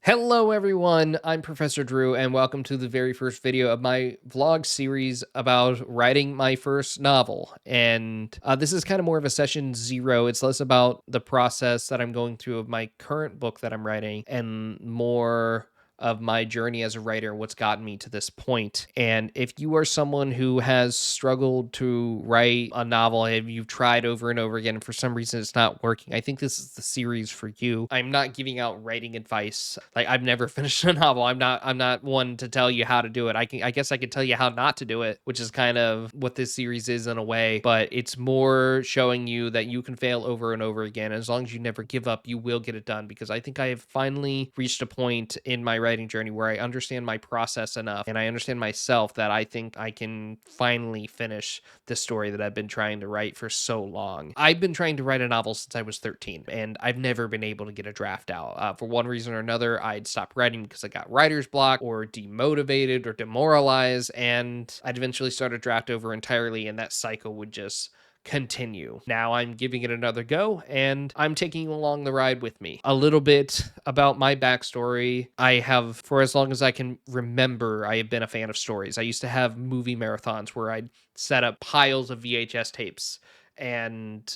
Hello everyone, I'm Professor Drew and welcome to the very first video of my vlog series about writing my first novel. And this is kind of more of a session zero. It's less about the process that I'm going through of my current book that I'm writing and more of my journey as a writer and what's gotten me to this point. And if you are someone who has struggled to write a novel and you've tried over and over again and for some reason it's not working, I think this is the series for you. I'm not giving out writing advice. Like, I've never finished a novel. I'm not one to tell you how to do it. I guess I could tell you how not to do it, which is kind of what this series is in a way, but it's more showing you that you can fail over and over again. As long as you never give up, you will get it done, because I think I have finally reached a point in my writing journey where I understand my process enough and I understand myself that I think I can finally finish the story that I've been trying to write for so long. I've been trying to write a novel since I was 13 and I've never been able to get a draft out. For one reason or another, I'd stopped writing because I got writer's block or demotivated or demoralized, and I'd eventually start a draft over entirely, and that cycle would just continue. Now I'm giving it another go and I'm taking you along the ride with me. A little bit about my backstory. I have, for as long as I can remember, I have been a fan of stories. I used to have movie marathons where I'd set up piles of VHS tapes. And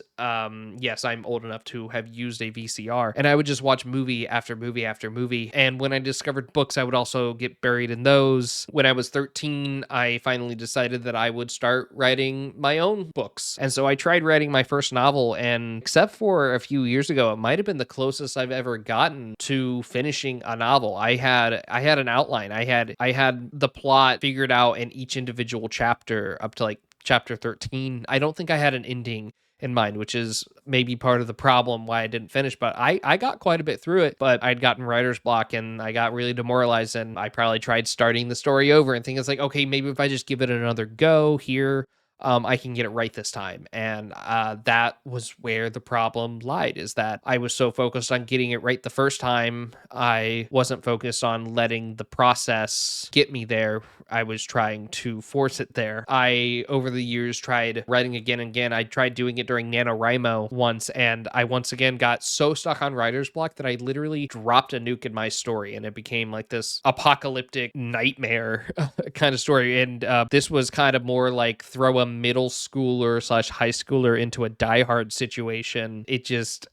yes, I'm old enough to have used a VCR, and I would just watch movie after movie after movie. And when I discovered books, I would also get buried in those. When I was 13, I finally decided that I would start writing my own books. And so I tried writing my first novel, and except for a few years ago, it might have been the closest I've ever gotten to finishing a novel. I had an outline. I had the plot figured out in each individual chapter up to like chapter 13. I don't think I had an ending in mind, which is maybe part of the problem why I didn't finish, but I got quite a bit through it. But I'd gotten writer's block and I got really demoralized, and I probably tried starting the story over and thinking it's like, okay, maybe if I just give it another go here, I can get it right this time. And that was where the problem lied, is that I was so focused on getting it right the first time, I wasn't focused on letting the process get me there. I was trying to force it there. I, over the years, tried writing again and again. I tried doing it during NaNoWriMo once, and I once again got so stuck on writer's block that I literally dropped a nuke in my story, and it became like this apocalyptic nightmare kind of story. And this was kind of more like throw a middle schooler slash high schooler into a Die Hard situation. It just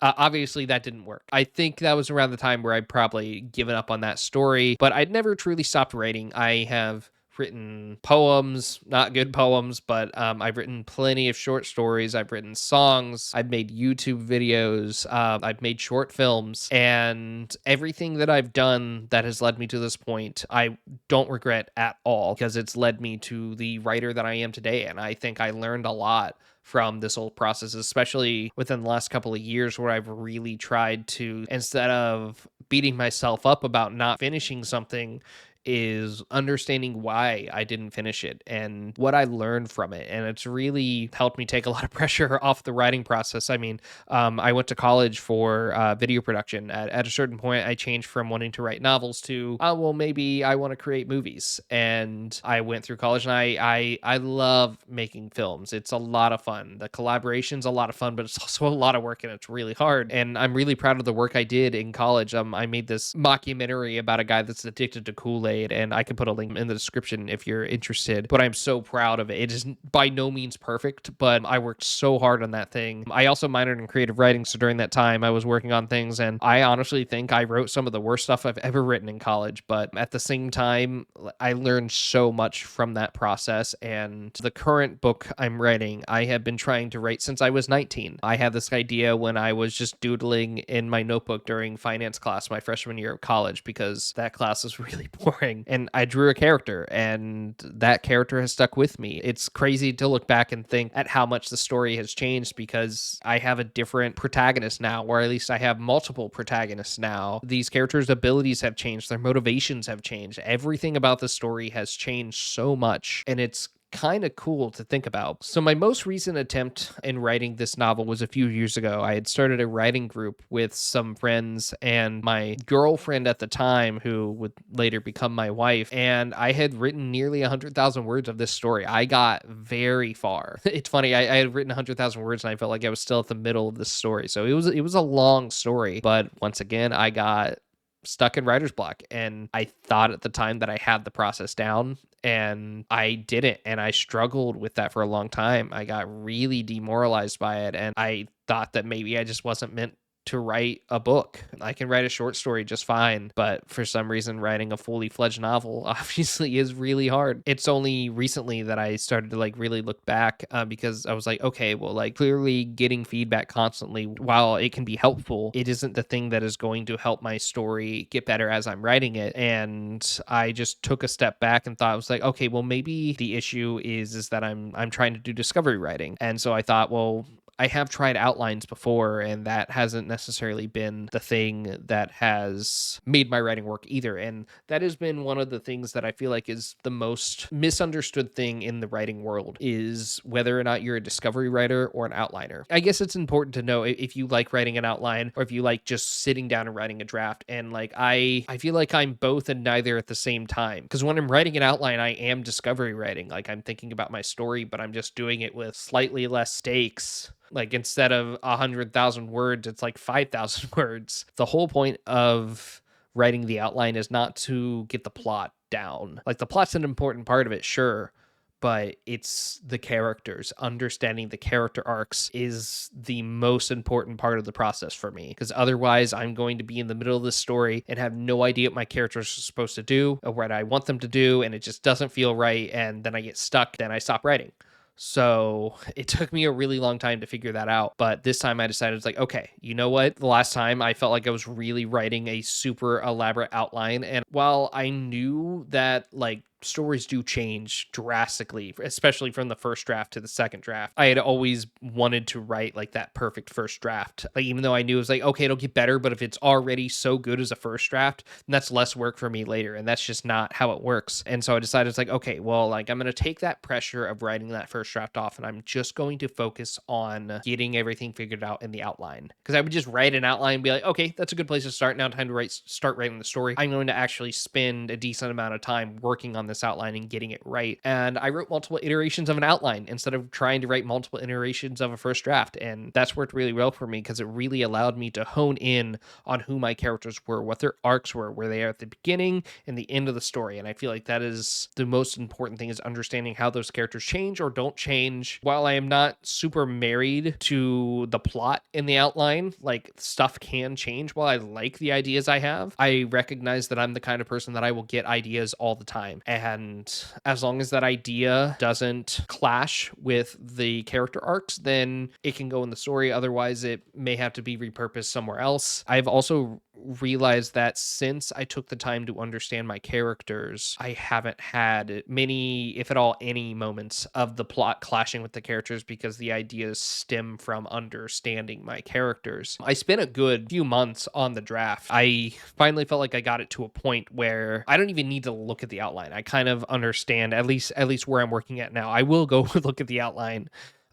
obviously that didn't work. I think that was around the time where I'd probably given up on that story, but I'd never truly stopped writing. I have written poems, not good poems, but I've written plenty of short stories. I've written songs. I've made YouTube videos. I've made short films, and everything that I've done that has led me to this point, I don't regret at all, because it's led me to the writer that I am today. And I think I learned a lot from this whole process, especially within the last couple of years, where I've really tried to, instead of beating myself up about not finishing something, is understanding why I didn't finish it and what I learned from it. And it's really helped me take a lot of pressure off the writing process. I mean, I went to college for video production. At a certain point, I changed from wanting to write novels to, oh, well, maybe I want to create movies. And I went through college, and I love making films. It's a lot of fun. The collaboration's a lot of fun, but it's also a lot of work and it's really hard. And I'm really proud of the work I did in college. I made this mockumentary about a guy that's addicted to Kool-Aid, and I can put a link in the description if you're interested. But I'm so proud of it. It is by no means perfect, but I worked so hard on that thing. I also minored in creative writing, so during that time I was working on things, and I honestly think I wrote some of the worst stuff I've ever written in college. But at the same time, I learned so much from that process. And the current book I'm writing, I have been trying to write since I was 19. I had this idea when I was just doodling in my notebook during finance class my freshman year of college, because that class was really boring. And I drew a character, and that character has stuck with me. It's crazy to look back and think at how much the story has changed, because I have a different protagonist now, or at least I have multiple protagonists now. These characters' abilities have changed, their motivations have changed. Everything about the story has changed so much, and it's kind of cool to think about. So my most recent attempt in writing this novel was a few years ago. I had started a writing group with some friends and my girlfriend at the time, who would later become my wife, and I had written nearly 100,000 words of this story. I got very far. It's funny, I had written 100,000 words and I felt like I was still at the middle of this story. So it was a long story, but once again, I got stuck in writer's block. And I thought at the time that I had the process down, and I didn't. And I struggled with that for a long time. I got really demoralized by it. And I thought that maybe I just wasn't meant to write a book. I can write a short story just fine, but for some reason, writing a fully fledged novel obviously is really hard. It's only recently that I started to like really look back because I was like, okay, well, like clearly getting feedback constantly, while it can be helpful, it isn't the thing that is going to help my story get better as I'm writing it. And I just took a step back and thought, I was like, okay, well, maybe the issue is that I'm trying to do discovery writing. And so I thought, well, I have tried outlines before, and that hasn't necessarily been the thing that has made my writing work either. And that has been one of the things that I feel like is the most misunderstood thing in the writing world, is whether or not you're a discovery writer or an outliner. I guess it's important to know if you like writing an outline or if you like just sitting down and writing a draft. And like, I feel like I'm both and neither at the same time. Because when I'm writing an outline, I am discovery writing. Like, I'm thinking about my story, but I'm just doing it with slightly less stakes. Like, instead of 100,000 words, it's like 5,000 words. The whole point of writing the outline is not to get the plot down. Like, the plot's an important part of it, sure, but it's the characters. Understanding the character arcs is the most important part of the process for me, because otherwise I'm going to be in the middle of the story and have no idea what my characters are supposed to do or what I want them to do, and it just doesn't feel right, and then I get stuck, then I stop writing. So it took me a really long time to figure that out. But this time I decided, it's like, okay, you know what? The last time I felt like I was really writing a super elaborate outline. And while I knew that like stories do change drastically, especially from the first draft to the second draft, I had always wanted to write like that perfect first draft. Like, even though I knew it was like, okay, it'll get better, but if it's already so good as a first draft, then that's less work for me later. And that's just not how it works. And so I decided, it's like, okay, well, like I'm going to take that pressure of writing that first draft off, and I'm just going to focus on getting everything figured out in the outline. Because I would just write an outline and be like, okay, that's a good place to start. Now time to start writing the story. I'm going to actually spend a decent amount of time working on this outline and getting it right. And I wrote multiple iterations of an outline instead of trying to write multiple iterations of a first draft. And that's worked really well for me, because it really allowed me to hone in on who my characters were, what their arcs were, where they are at the beginning and the end of the story. And I feel like that is the most important thing, is understanding how those characters change or don't change. While I am not super married to the plot in the outline, like stuff can change while I like the ideas I have, I recognize that I'm the kind of person that I will get ideas all the time. And as long as that idea doesn't clash with the character arcs, then it can go in the story. Otherwise, it may have to be repurposed somewhere else. I've also realized that since I took the time to understand my characters, I haven't had many, if at all, any moments of the plot clashing with the characters, because the ideas stem from understanding my characters. I spent a good few months on the draft. I finally felt like I got it to a point where I don't even need to look at the outline. I kind of understand at least where I'm working at now. I will go look at the outline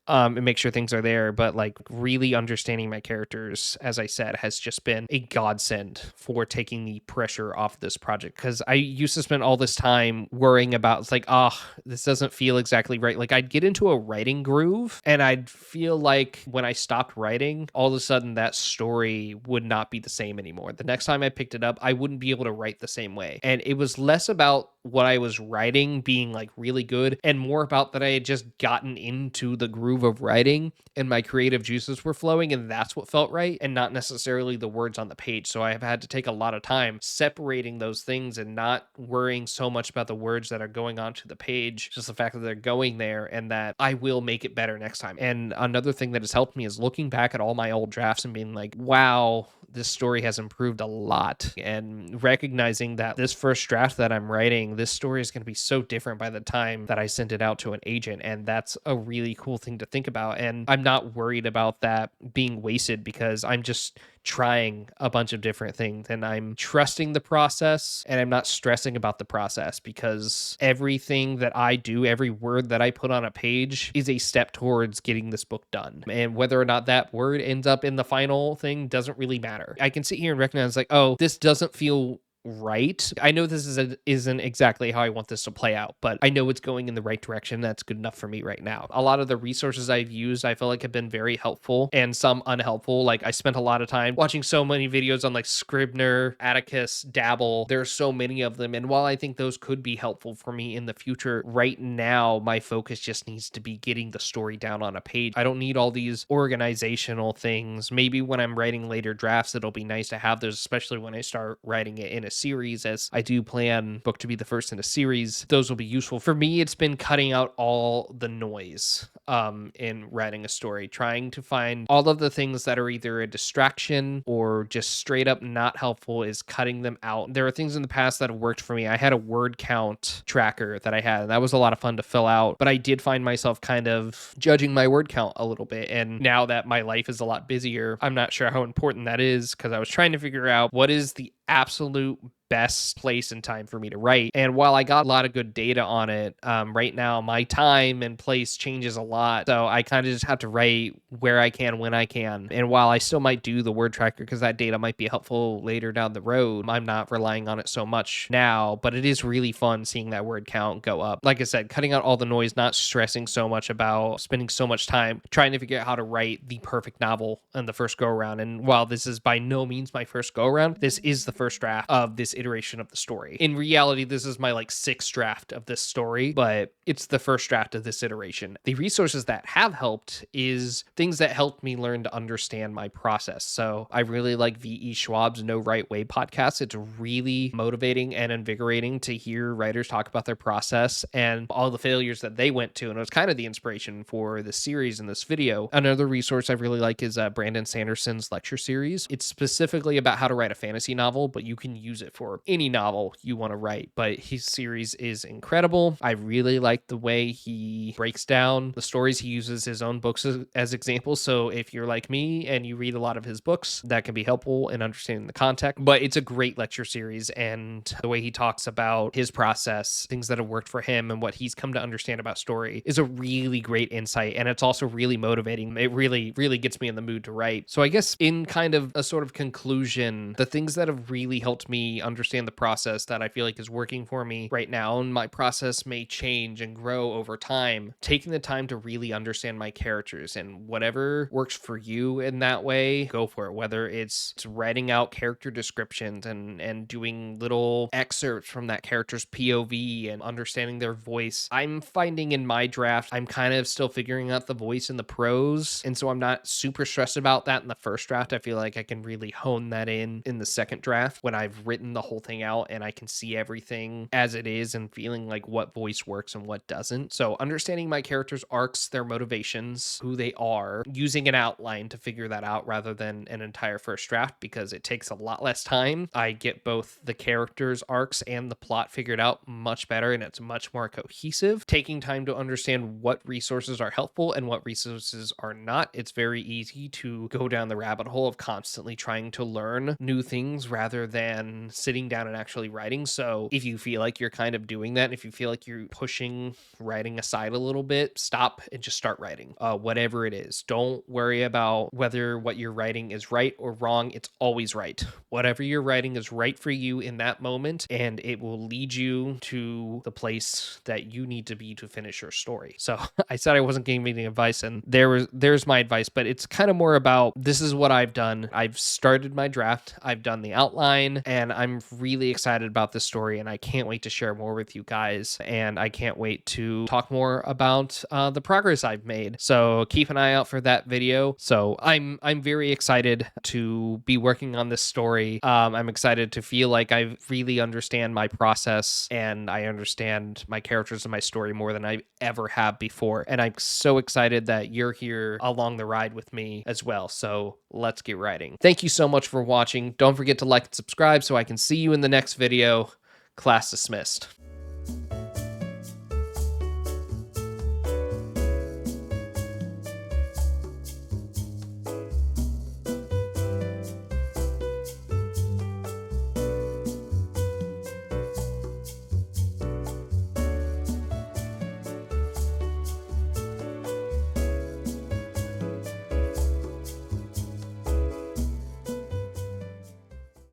and make sure things are there. But like really understanding my characters, as I said, has just been a godsend for taking the pressure off this project. Because I used to spend all this time worrying about, it's like, oh, this doesn't feel exactly right. Like I'd get into a writing groove and I'd feel like when I stopped writing, all of a sudden that story would not be the same anymore. The next time I picked it up, I wouldn't be able to write the same way. And it was less about what I was writing being like really good, and more about that I had just gotten into the groove of writing and my creative juices were flowing, and that's what felt right, and not necessarily the words on the page. So I have had to take a lot of time separating those things and not worrying so much about the words that are going onto the page, just the fact that they're going there, and that I will make it better next time. And another thing that has helped me is looking back at all my old drafts and being like, wow, this story has improved a lot, and recognizing that this first draft that I'm writing, this story is going to be so different by the time that I send it out to an agent. And that's a really cool thing to think about. And I'm not worried about that being wasted, because I'm just trying a bunch of different things and I'm trusting the process, and I'm not stressing about the process, because everything that I do, every word that I put on a page is a step towards getting this book done. And whether or not that word ends up in the final thing doesn't really matter. I can sit here and recognize like, oh, this doesn't feel right. I know this isn't exactly how I want this to play out, but I know it's going in the right direction. That's good enough for me right now. A lot of the resources I've used, I feel like have been very helpful and some unhelpful. Like I spent a lot of time watching so many videos on like Scribner, Atticus, Dabble. There's so many of them. And while I think those could be helpful for me in the future, right now my focus just needs to be getting the story down on a page. I don't need all these organizational things. Maybe when I'm writing later drafts, it'll be nice to have those, especially when I start writing it in a series, as I do plan book to be the first in a series. Those will be useful. For me, it's been cutting out all the noise in writing a story, trying to find all of the things that are either a distraction or just straight up not helpful, is cutting them out. There are things in the past that have worked for me. I had a word count tracker that I had, and that was a lot of fun to fill out, but I did find myself kind of judging my word count a little bit. And now that my life is a lot busier, I'm not sure how important that is, because I was trying to figure out what is the absolute best place and time for me to write. And while I got a lot of good data on it, right now my time and place changes a lot. So I kind of just have to write where I can, when I can. And while I still might do the word tracker because that data might be helpful later down the road, I'm not relying on it so much now. But it is really fun seeing that word count go up. Like I said, cutting out all the noise, not stressing so much about spending so much time trying to figure out how to write the perfect novel in the first go around. And while this is by no means my first go around, this is the first draft of this iteration of the story. In reality, this is my like sixth draft of this story, but it's the first draft of this iteration. The resources that have helped is things that helped me learn to understand my process. So I really like V.E. Schwab's No Right Way podcast. It's really motivating and invigorating to hear writers talk about their process and all the failures that they went to. And it was kind of the inspiration for the series in this video. Another resource I really like is Brandon Sanderson's lecture series. It's specifically about how to write a fantasy novel, but you can use it for any novel you want to write. But his series is incredible. I really like the way he breaks down the stories. He uses his own books as examples. So if you're like me and you read a lot of his books, that can be helpful in understanding the context. But it's a great lecture series, and the way he talks about his process, things that have worked for him, and what he's come to understand about story is a really great insight. And it's also really motivating. It really, really gets me in the mood to write. So I guess in kind of a sort of conclusion, the things that have really helped me understand the process that I feel like is working for me right now, and my process may change and grow over time, taking the time to really understand my characters, and whatever works for you in that way, go for it. Whether it's writing out character descriptions and doing little excerpts from that character's POV and understanding their voice. I'm finding in my draft, I'm kind of still figuring out the voice and the prose, and so I'm not super stressed about that in the first draft. I feel like I can really hone that in the second draft when I've written the whole thing out and I can see everything as it is and feeling like what voice works and what doesn't. So understanding my characters' arcs, their motivations, who they are, using an outline to figure that out rather than an entire first draft, because it takes a lot less time. I get both the characters' arcs and the plot figured out much better, and it's much more cohesive. Taking time to understand what resources are helpful and what resources are not. It's very easy to go down the rabbit hole of constantly trying to learn new things rather than sitting down and actually writing. So if you feel like you're kind of doing that, if you feel like you're pushing writing aside a little bit, stop and just start writing. Whatever it is, don't worry about whether what you're writing is right or wrong. It's always right. Whatever you're writing is right for you in that moment, and it will lead you to the place that you need to be to finish your story. So I said I wasn't giving any advice, and there's my advice, but it's kind of more about, this is what I've done. I've started my draft, I've done the outline, and I'm really excited about this story, and I can't wait to share more with you guys, and I can't wait to talk more about the progress I've made. So keep an eye out for that video. So I'm very excited to be working on this story. I'm excited to feel like I really understand my process and I understand my characters and my story more than I ever have before. And I'm so excited that you're here along the ride with me as well. So let's get writing. Thank you so much for watching. Don't forget to like and subscribe so I can see you in the next video. Class dismissed.